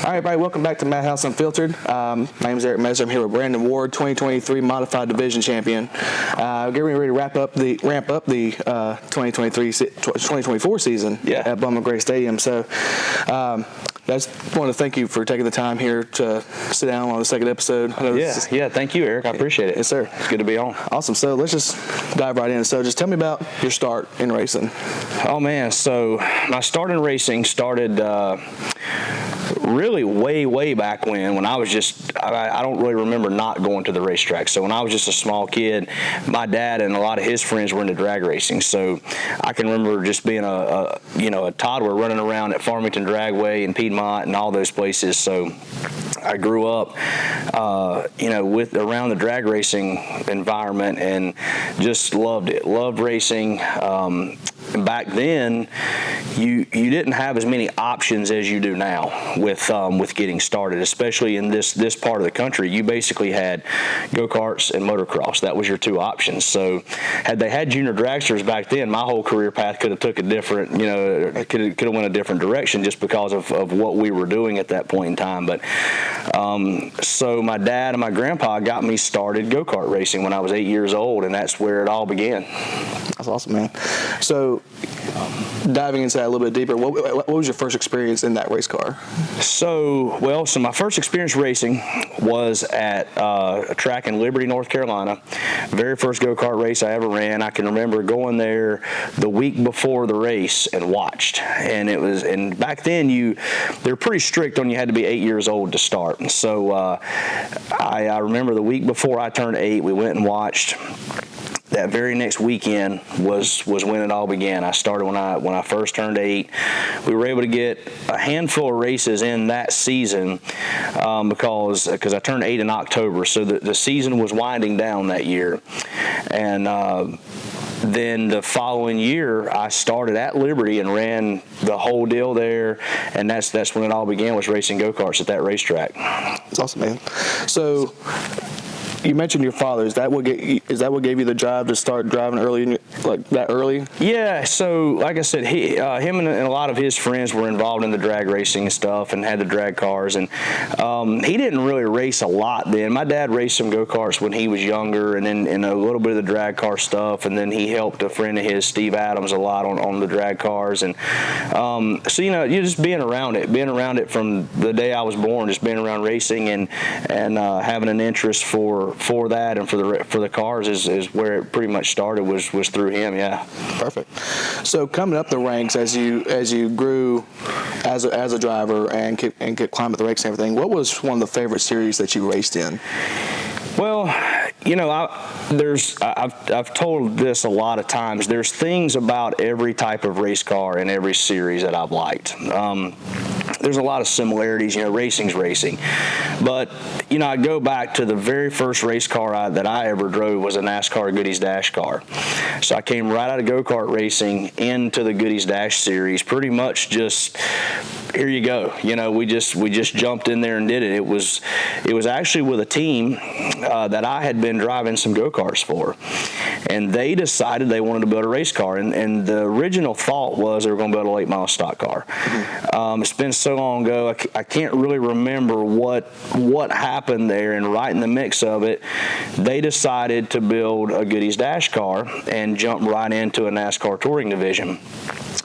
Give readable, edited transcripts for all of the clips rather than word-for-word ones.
All right, everybody, welcome back to Madhouse Unfiltered. My name is Eric Messer. I'm here with Brandon Ward, 2023 Modified Division Champion. Getting ready to ramp up the 2024 season at Bowman Gray Stadium. So I just want to thank you for taking the time here to sit down on the second episode. Thank you, Eric. I appreciate it. Yes, sir. It's good to be on. Awesome. So let's just dive right in. So just tell me about your start in racing. Oh, man. So my start in racing started really way back when I was just, I don't really remember not going to the racetrack. So when I was just a small kid, my dad and a lot of his friends were into drag racing. So I can remember just being a toddler running around at Farmington Dragway and Piedmont and all those places. So I grew up, with around the drag racing environment and just loved it. Loved racing. Back then, you didn't have as many options as you do now with getting started, especially in this part of the country. You basically had go-karts and motocross. That was your two options. So had they had junior dragsters back then, my whole career path could have took a different, could have went a different direction just because of what we were doing at that point in time. But so my dad and my grandpa got me started go-kart racing when I was 8 years old, and that's where it all began. That's awesome, man. So diving into that a little bit deeper, what was your first experience in that race car? So my first experience racing was at a track in Liberty, North Carolina. Very first go-kart race I ever ran. I can remember going there the week before the race and watched. And back then they're pretty strict on you had to be 8 years old to start. And so I remember the week before I turned 8, we went and watched. That very next weekend was when it all began. I started when I first turned 8. We were able to get a handful of races in that season because I turned 8 in October, so the season was winding down that year. And then the following year, I started at Liberty and ran the whole deal there, and that's when it all began, was racing go-karts at that racetrack. That's awesome, man. So you mentioned your father. Is that what gave you the drive to start driving early, like that early? Yeah. So, like I said, him and a lot of his friends were involved in the drag racing and stuff, and had the drag cars. And he didn't really race a lot then. My dad raced some go-karts when he was younger, and then a little bit of the drag car stuff. And then he helped a friend of his, Steve Adams, a lot on the drag cars. And so you're just being around it from the day I was born, just being around racing and having an interest for that and for the cars is where it pretty much started, was through him. Yeah. Perfect. So coming up the ranks as you grew as a driver and kept climbing the ranks and everything, what was one of the favorite series that you raced in? Well, I've told this a lot of times. There's things about every type of race car and every series that I've liked. There's a lot of similarities. Racing's racing. But, I go back to the very first race car that I ever drove was a NASCAR Goody's Dash car. So I came right out of go-kart racing into the Goody's Dash series, pretty much just, here you go. We just jumped in there and did it. It was actually with a team that I had been driving some go-karts for, and they decided they wanted to build a race car, and the original thought was they were going to build a late model stock car. It's been so long ago, I can't really remember what happened there, and right in the mix of it, they decided to build a Goody's Dash car and jump right into a NASCAR touring division.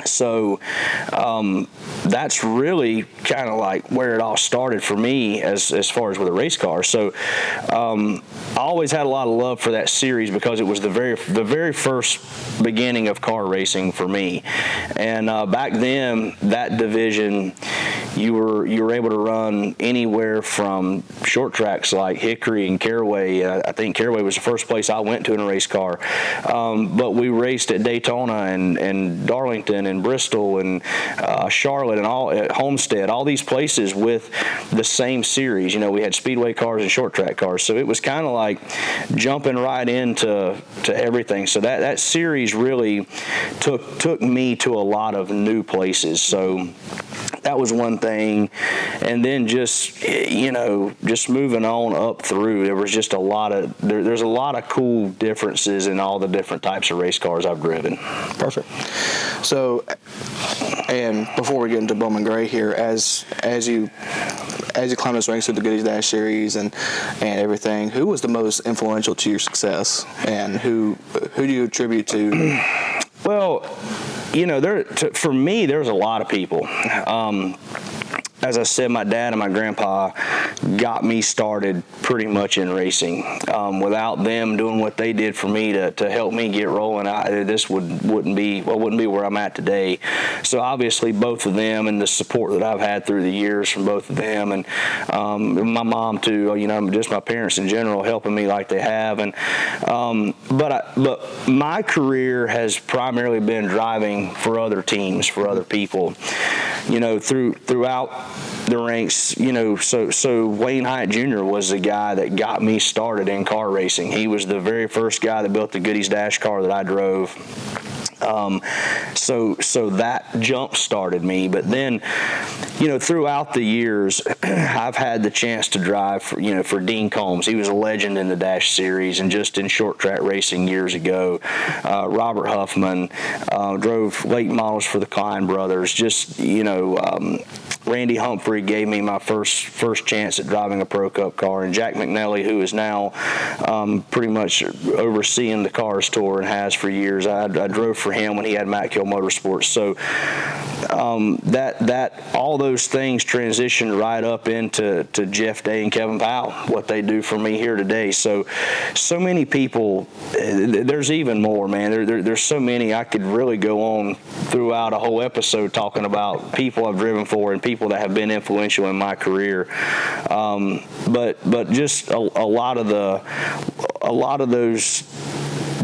So that's really kind of like where it all started for me as far as with a race car. So I always had a lot of love for that series because it was the very first beginning of car racing for me. And back then, that division, you were able to run anywhere from short tracks like Hickory and Caraway. I think Caraway was the first place I went to in a race car. But we raced at Daytona and Darlington and Bristol and Charlotte and all at Homestead, all these places with the same series. We had speedway cars and short track cars, so it was kind of like jumping right into everything. So that series really took me to a lot of new places. So that was one thing. And then just moving on up through, there was just there's a lot of cool differences in all the different types of race cars I've driven. Perfect. So And before we get into Bowman Gray here, as you climb those ranks through the Goody Dash series and everything, who was the most influential to your success, and who do you attribute to? Well, for me, there's a lot of people. As I said, my dad and my grandpa got me started pretty much in racing. Without them doing what they did for me to help me get rolling, this wouldn't be where I'm at today. So obviously, both of them and the support that I've had through the years from both of them, and my mom too. Just my parents in general helping me like they have. And but my career has primarily been driving for other teams, for other people. Throughout the ranks, so Wayne Hyatt Jr. was the guy that got me started in car racing. He was the very first guy that built the Goody's Dash car that I drove. So that jump started me. But then, throughout the years, I've had the chance to drive for Dean Combs. He was a legend in the Dash series and just in short track racing years ago. Robert Huffman drove late models for the Klein brothers. Randy Humphrey gave me my first chance at driving a Pro Cup car, and Jack McNally, who is now pretty much overseeing the Cars Tour and has for years. I drove for him when he had Newday Motorsports. So that all those things transitioned right up into Jeff Day and Kevin Powell, what they do for me here today. So many people. There's even more, man. There's so many. I could really go on throughout a whole episode talking about people I've driven for and people that have been influential in my career. But just a lot of those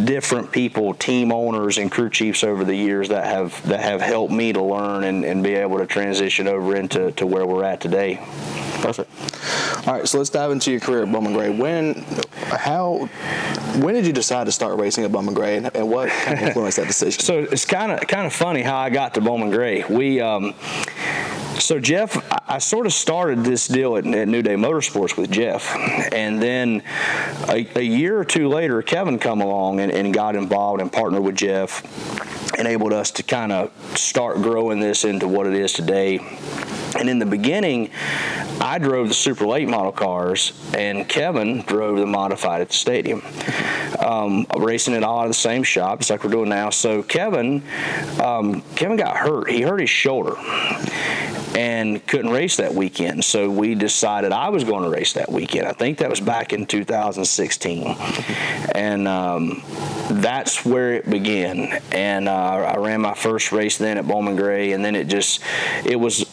different people, team owners and crew chiefs over the years that have helped me to learn and be able to transition over into where we're at today. Perfect. All right, so let's dive into your career at Bowman Gray. When did you decide to start racing at Bowman Gray, and what kind of influenced that decision? So it's kind of funny how I got to Bowman Gray. So Jeff, I sort of started this deal at Newday Motorsports with Jeff, and then a year or two later, Kevin come along and got involved and partnered with Jeff, enabled us to kind of start growing this into what it is today. And in the beginning, I drove the super late model cars, and Kevin drove the modified at the stadium, racing it all out of the same shop, just like we're doing now. So Kevin got hurt. He hurt his shoulder and couldn't race that weekend. So we decided I was going to race that weekend. I think that was back in 2016. And that's where it began. And I ran my first race then at Bowman Gray, and then it was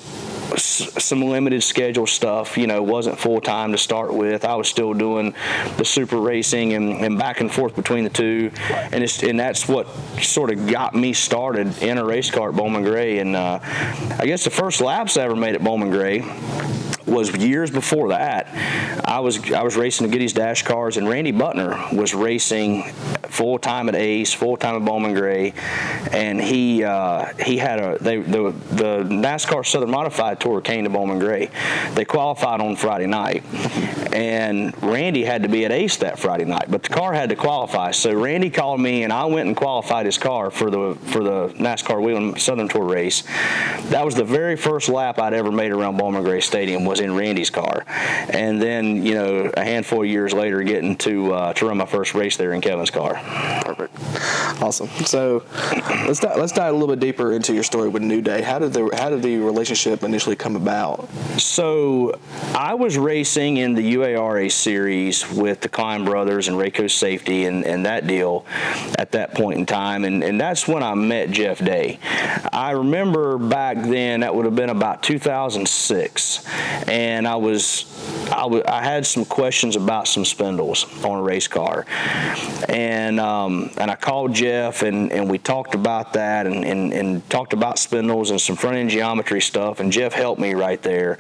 some limited schedule stuff, wasn't full time to start with. I was still doing the super racing and back and forth between the two, and that's what sort of got me started in a race car at Bowman Gray. And I guess the first laps I ever made at Bowman Gray was years before that. I was racing the Goody's Dash cars, and Randy Butner was racing full time at Ace, full time at Bowman Gray, and he had the NASCAR Southern Modified Tour came to Bowman Gray. They qualified on Friday night, and Randy had to be at Ace that Friday night, but the car had to qualify. So Randy called me, and I went and qualified his car for the NASCAR Whelen Southern Tour race. That was the very first lap I'd ever made around Bowman Gray Stadium, was in Randy's car. And then, a handful of years later, getting to run my first race there in Kevin's car. Perfect. Awesome. So let's dive a little bit deeper into your story with Newday. How did the relationship initially come about? So I was racing in the UARA series with the Klein brothers and Rayco Safety and that deal at that point in time, and that's when I met Jeff Day. I remember back then, that would have been about 2006, and I had some questions about some spindles on a race car, and I called Jeff and we talked about that and talked about spindles and some front end geometry stuff, and Jeff helped me right there.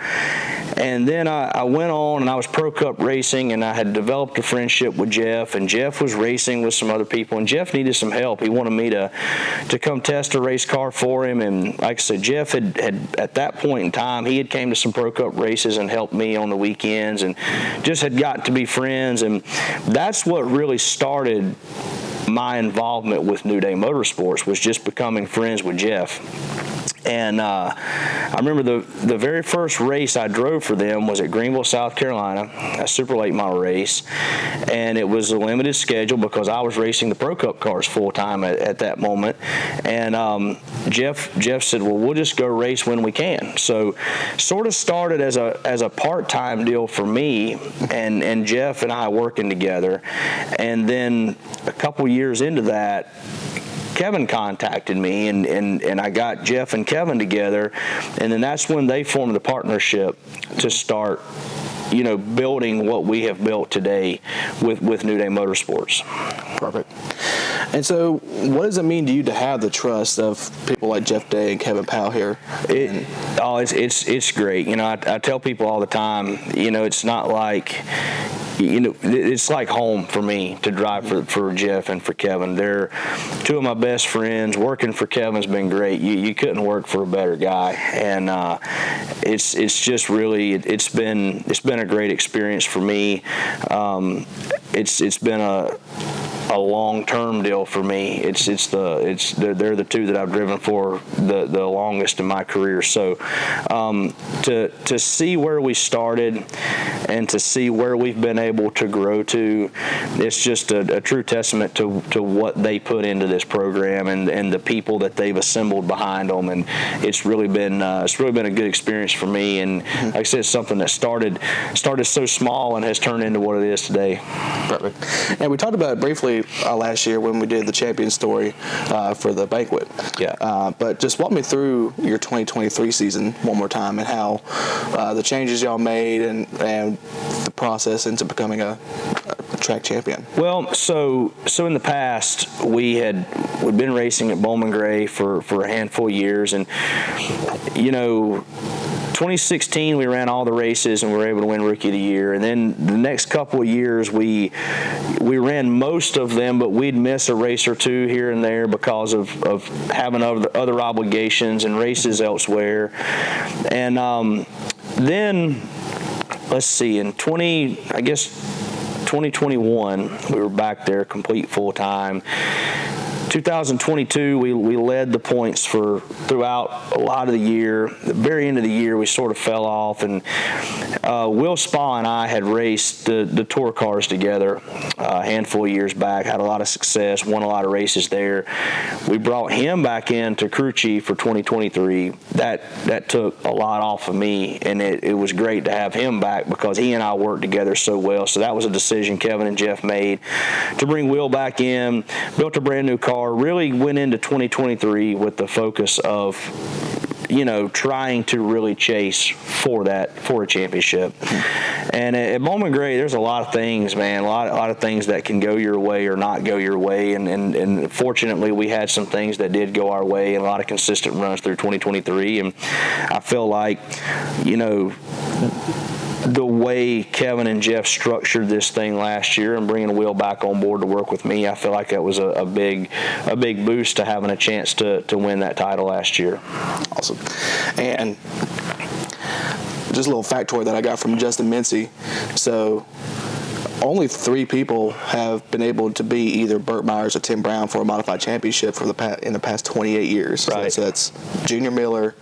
And then I went on and I was Pro Cup racing, and I had developed a friendship with Jeff, and Jeff was racing with some other people, and Jeff needed some help. He wanted me to come test a race car for him, and like I said, Jeff had at that point in time, he had came to some Pro Cup races and helped me on the weekends and just had got to be friends, and that's what really started my involvement with Newday Motorsports, was just becoming friends with Jeff. And I remember the very first race I drove for them was at Greenville, South Carolina, a super late model race. And it was a limited schedule because I was racing the Pro Cup cars full-time at that moment. And Jeff said, well, we'll just go race when we can. So sort of started as a part-time deal for me and Jeff and I working together. And then a couple years into that, Kevin contacted me, and I got Jeff and Kevin together, and then that's when they formed the partnership to start, building what we have built today with Newday Motorsports. Perfect. And so, what does it mean to you to have the trust of people like Jeff Day and Kevin Powell here? It's great. I tell people all the time, it's not like, it's like home for me to drive for Jeff and for Kevin. They're two of my best friends. Working for Kevin's been great. You couldn't work for a better guy, and it's just really it's been a great experience for me. It's been a long-term deal for me. They're the two that I've driven for the longest in my career. So to see where we started and to see where we've been able to grow to, it's just a true testament to what they put into this program and the people that they've assembled behind them. And it's really been a good experience for me. And like I said, it's something that started so small and has turned into what it is today. Perfect. And we talked about it briefly last year when we did the champion story for the banquet. Yeah. But just walk me through your 2023 season one more time and how the changes y'all made and the process into becoming a track champion. Well, so in the past we'd been racing at Bowman Gray for a handful of years, and 2016 we ran all the races and we were able to win Rookie of the Year, and then the next couple of years we ran most of them, but we'd miss a race or two here and there because of having other obligations and races elsewhere. And then let's see, in 2021 we were back there complete full time. 2022, we led the points throughout a lot of the year. The very end of the year, we sort of fell off, and Will Spa and I had raced the tour cars together a handful of years back, had a lot of success, won a lot of races there. We brought him back in to crew chief for 2023. That took a lot off of me, and it was great to have him back because he and I worked together so well. So that was a decision Kevin and Jeff made to bring Will back in, built a brand new car, really went into 2023 with the focus of trying to really chase for a championship. And at Bowman Gray, there's a lot of things, man, a lot of things that can go your way or not go your way. And fortunately, we had some things that did go our way and a lot of consistent runs through 2023. And I feel like, the way Kevin and Jeff structured this thing last year and bringing Will back on board to work with me, I feel like that was a big boost to having a chance to win that title last year. Awesome. And just a little factoid that I got from Justin Mincy. So only 3 people have been able to be either Burt Myers or Tim Brown for a modified championship in the past 28 years. Right. So that's Junior Miller,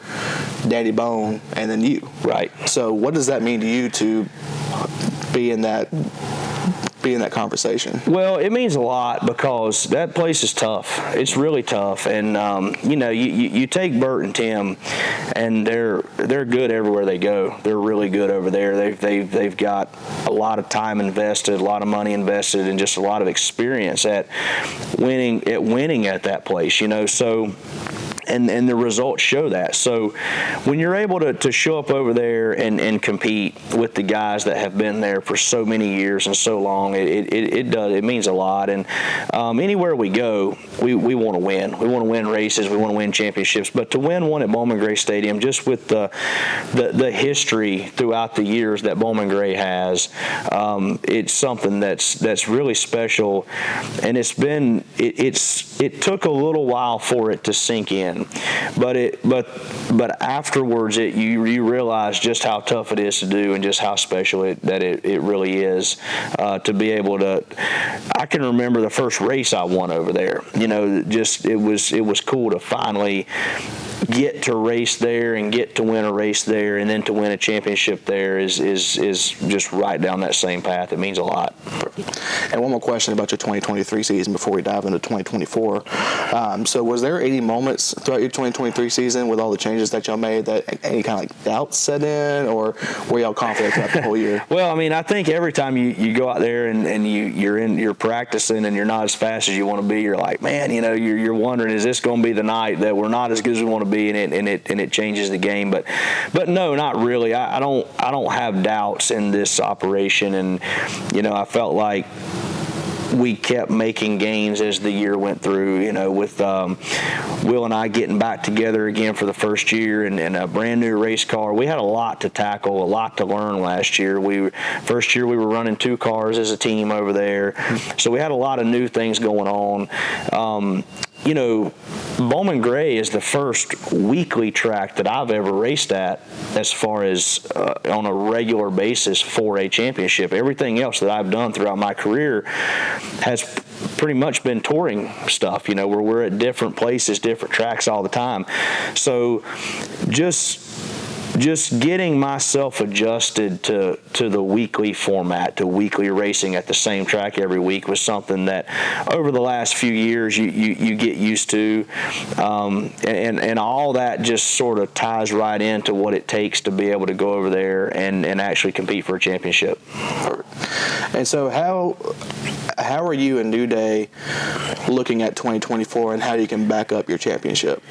Danny Bone, and then you. Right. So what does that mean to you to be in that conversation? Well, it means a lot because that place is tough. It's really tough, and you take Bert and Tim, and they're good everywhere they go. They're really good over there. They've got a lot of time invested, a lot of money invested, and just a lot of experience at winning at that place. So. And the results show that. So when you're able to show up over there and compete with the guys that have been there for so many years and so long, it means a lot. And anywhere we go, we want to win. We want to win races. We want to win championships. But to win one at Bowman Gray Stadium, just with the history throughout the years that Bowman Gray has, it's something that's really special. And it took a little while for it to sink in. But afterwards, you realize just how tough it is to do and just how special it really is to be able to. I can remember the first race I won over there. It was cool to finally get to race there and get to win a race there and then to win a championship there is just right down that same path. It means a lot. And one more question about your 2023 season before we dive into 2024. So was there any moments throughout your 2023 season with all the changes that y'all made that any kind of like doubts set in, or were y'all confident throughout the whole year? Well, I mean, I think every time you go out there and you're practicing and you're not as fast as you want to be, you're like, man, you're wondering, is this going to be the night that we're not as good as we want to be, and it changes the game. But no, not really. I don't have doubts in this operation, and I felt like we kept making gains as the year went through, with Will and I getting back together again for the first year and a brand new race car. We had a lot to tackle, a lot to learn last year. First year we were running 2 cars as a team over there. So we had a lot of new things going on. Bowman Gray is the first weekly track that I've ever raced at as far as on a regular basis for a championship. Everything else that I've done throughout my career has pretty much been touring stuff, where we're at different places, different tracks all the time. So just getting myself adjusted to the weekly format, to weekly racing at the same track every week was something that over the last few years you get used to, and all that just sort of ties right into what it takes to be able to go over there and actually compete for a championship. And so how are you and Newday looking at 2024 and how you can back up your championship?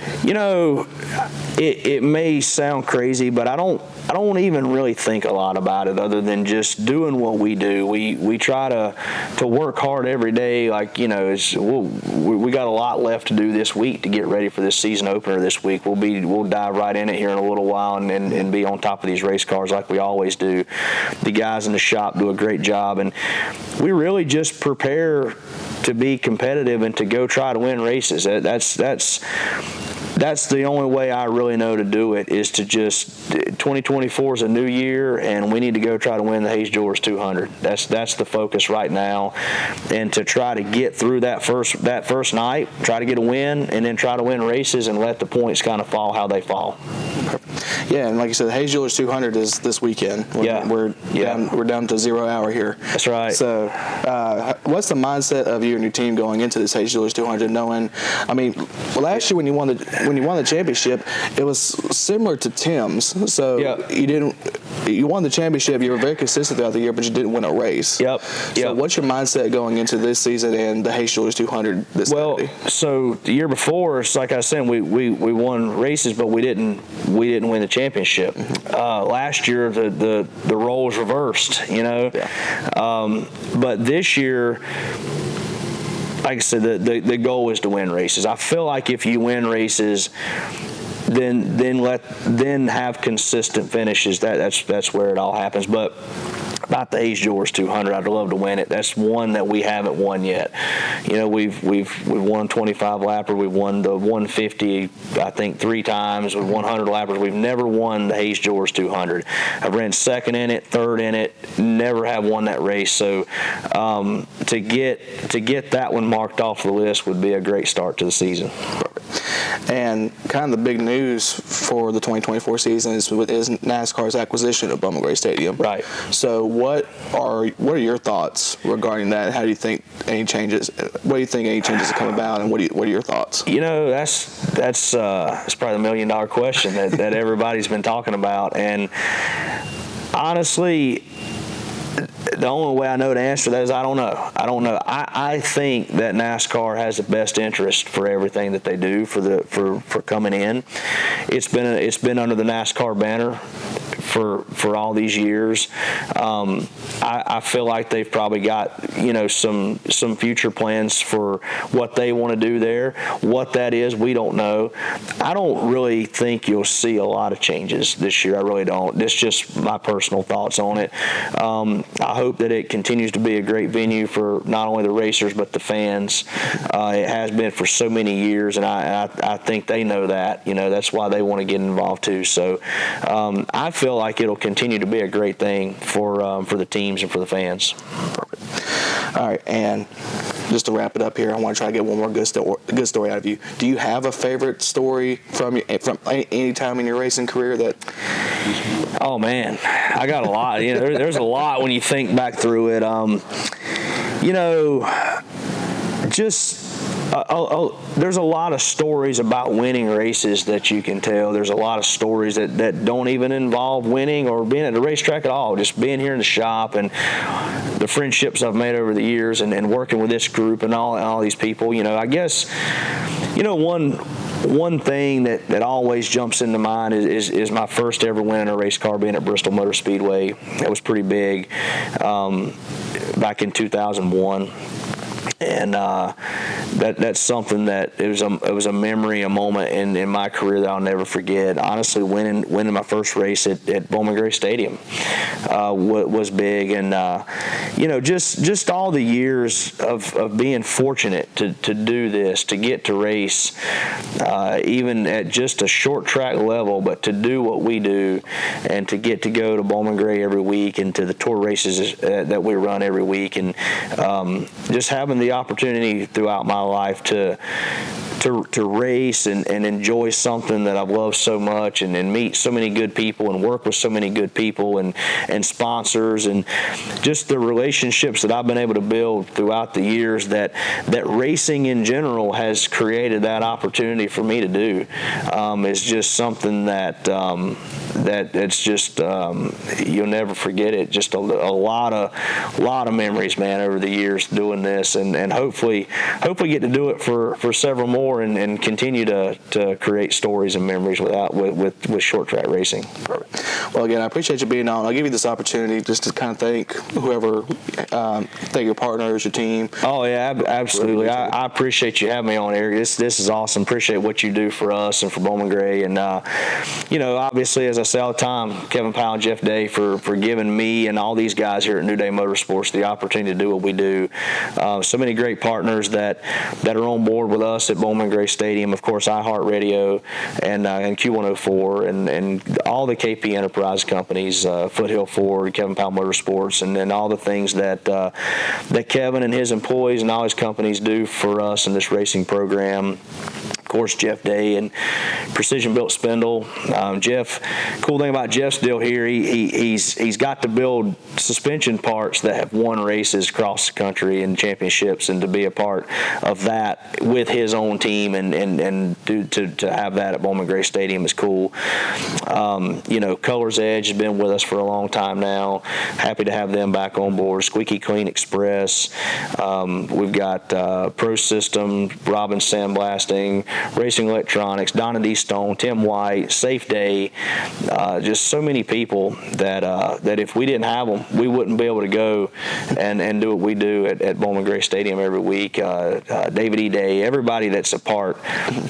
It may sound crazy, but I don't even really think a lot about it other than just doing what we do. We try to work hard every day. Like, we got a lot left to do this week to get ready for this season opener this week. We'll dive right in it here in a little while and be on top of these race cars like we always do. The guys in the shop do a great job, and we really just prepare to be competitive and to go try to win races. That's the only way I really know to do it, is to just 2024 is a new year, and we need to go try to win the Hayes Jewelers 200. That's the focus right now, and to try to get through that first night, try to get a win, and then try to win races and let the points kind of fall how they fall. Yeah, and like you said, the Hayes Jewelers 200 is this weekend. We're down to 0 hour here. That's right. So, what's the mindset of you and your team going into this Hayes Jewelers 200? Knowing, last year when you won the championship, it was similar to Tim's. So you won the championship. You were very consistent throughout the year, but you didn't win a race. Yep. So, what's your mindset going into this season and the Hayes Jewelers 200 this Saturday? So the year before, it's like I said, we won races, but we didn't win the championship. Last year, the roles reversed, but this year, like I said, the goal is to win races. I feel like if you win races, then have consistent finishes. That's where it all happens. But about the Hayes Jewelers 200, I'd love to win it. That's one that we haven't won yet. We've won 25 lapper. We've won the 150, I think, 3 times. We've won 100 lappers. We've never won the Hayes Jewelers 200. I've ran second in it, third in it. Never have won that race. So to get that one marked off the list would be a great start to the season. And kind of the big news for the 2024 season is NASCAR's acquisition of Bowman Gray Stadium. Right. So what are your thoughts regarding that? How do you think any changes? What do you think any changes have come about, and what are your thoughts? That's probably the $1 million question that everybody's been talking about, and honestly, the only way I know to answer that is I don't know. I think that NASCAR has the best interest for everything that they do for coming in. It's been under the NASCAR banner for all these years. I feel like they've probably got some future plans for what they want to do there. What that is, we don't know. I don't really think you'll see a lot of changes this year. I really don't. That's just my personal thoughts on it. I hope that it continues to be a great venue for not only the racers but the fans. It has been for so many years, and I think they know that. That's why they want to get involved too. So I feel like it'll continue to be a great thing for the teams and for the fans. Perfect. All right, and just to wrap it up here, I want to try to get one more good story out of you. Do you have a favorite story from any time in your racing career that? Oh man, I got a lot. There's a lot when you think back through it. There's a lot of stories about winning races that you can tell. There's a lot of stories that don't even involve winning or being at the racetrack at all. Just being here in the shop and the friendships I've made over the years and working with this group and all these people. I guess, one thing that always jumps into mind is my first ever win in a race car being at Bristol Motor Speedway. That was pretty big back in 2001. And that's something that it was a memory, a moment in my career that I'll never forget. Honestly, winning my first race at Bowman Gray Stadium was big, and just all the years of being fortunate to do this, to get to race, even at just a short track level, but to do what we do, and to get to go to Bowman Gray every week and to the tour races that we run every week, and just having the opportunity throughout my life to race and enjoy something that I've loved so much, and meet so many good people and work with so many good people and sponsors, and just the relationships that I've been able to build throughout the years that racing in general has created that opportunity for me to do is just something that it's just you'll never forget it. Just a lot of memories, man, over the years doing this, and hopefully get to do it for several more and continue to create stories and memories with short track racing. Perfect. Well, again, I appreciate you being on. I'll give you this opportunity just to kind of thank whoever, thank your partners, your team. Oh yeah, absolutely. I appreciate you having me on here. This is awesome. Appreciate what you do for us and for Bowman Gray, and obviously, as I say all the time, Kevin Powell and Jeff Day for giving me and all these guys here at Newday Motorsports the opportunity to do what we do. So many great partners that are on board with us at Bowman Gray Stadium. Of course, iHeartRadio and Q104 and all the KP Enterprise companies, Foothill Ford, Kevin Powell Motorsports, and then all the things that Kevin and his employees and all his companies do for us in this racing program. Of course, Jeff Day and Precision Built Spindle. Jeff, cool thing about Jeff's deal here, he's got to build suspension parts that have won races across the country and championships, and to be a part of that with his own team and to have that at Bowman Gray Stadium is cool. Colors Edge has been with us for a long time now. Happy to have them back on board. Squeaky Clean Express. We've got Pro System, Robin Sandblasting, Racing Electronics, Donna D. Stone, Tim White, Safe Day, just so many people that if we didn't have them, we wouldn't be able to go and do what we do at Bowman Gray Stadium every week. David E. Day, everybody that's a part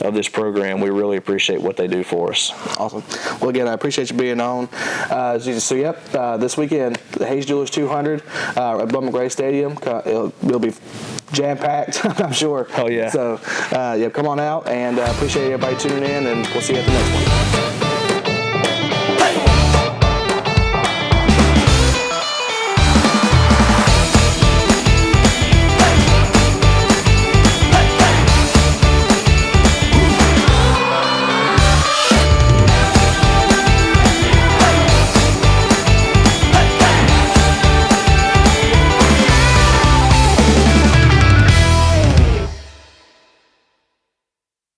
of this program, we really appreciate what they do for us. Awesome. Well, again, I appreciate you being on. This weekend, the Hayes Jewelers 200 at Bowman Gray Stadium. It'll be jam-packed, I'm sure. Oh, yeah. So, come on out, and appreciate everybody tuning in, and we'll see you at the next one.